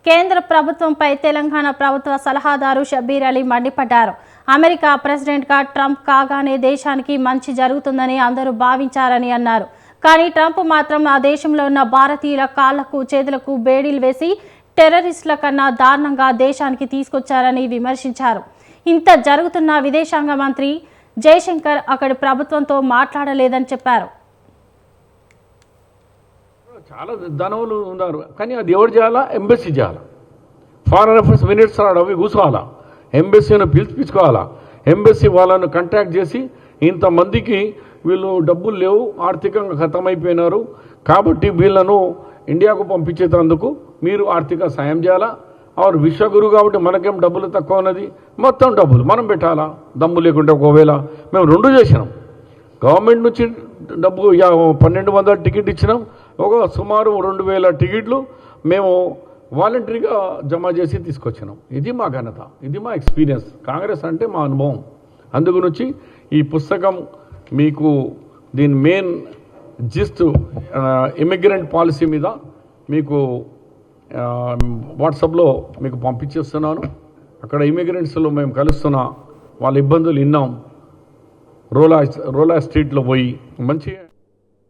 కేంద్ర ప్రభుత్వంపై తెలంగాణ ప్రభుత్వ సలహాదారు షబ్బీర్ అలీ మండిపడ్డారు. అమెరికా ప్రెసిడెంట్గా ట్రంప్ కాగానే దేశానికి మంచి జరుగుతుందని అందరూ భావించారని అన్నారు. కానీ ట్రంప్ మాత్రం ఆ దేశంలో ఉన్న భారతీయుల కాళ్లకు చేతులకు బేడీలు వేసి టెర్రరిస్టుల కన్నా దారుణంగా దేశానికి తీసుకొచ్చారని విమర్శించారు. ఇంత జరుగుతున్న విదేశాంగ మంత్రి జయశంకర్ అక్కడి ప్రభుత్వంతో మాట్లాడలేదని చెప్పారు. చాలా ధనవులు ఉన్నారు, కానీ అది ఎవరు చేయాలా? ఎంబసీ చేయాలా. ఫారెన్ అఫేర్స్ మినిస్టర్ అవి కూర్చోవాలా, ఎంబసీని పిలిపించుకోవాలా. ఎంబసీ వాళ్ళను కాంటాక్ట్ చేసి ఇంతమందికి వీళ్ళు డబ్బులు లేవు, ఆర్థికంగా ఖతమైపోయినారు, కాబట్టి వీళ్ళను ఇండియాకు పంపించేందుకు మీరు ఆర్థిక సాయం చేయాలా. ఆరు విశ్వగురు కాబట్టి మనకేం డబ్బులు తక్కువ ఉన్నది, మొత్తం డబ్బులు మనం పెట్టాలా. దమ్ము లేకుంటే ఒకవేళ మేము రెండు చేసినాం, గవర్నమెంట్ నుంచి డబ్బు 1200 టికెట్ ఇచ్చినాం, ఒక సుమారు 2000 టికెట్లు మేము వాలంటరీగా జమ చేసి తీసుకొచ్చినాం. ఇది మా ఘనత, ఇది మా ఎక్స్పీరియన్స్. కాంగ్రెస్ అంటే మా అనుభవం. అందు గురించి ఈ పుస్తకం మీకు దీని మెయిన్ జిస్ట్ ఇమిగ్రెంట్ పాలసీ మీద మీకు వాట్సాప్లో మీకు పంపించేస్తున్నాను. అక్కడ ఇమిగ్రెంట్స్లో మేము కలుస్తున్న వాళ్ళ ఇబ్బందులు విన్నాం. రోలా స్ట్రీట్లో పోయి మంచి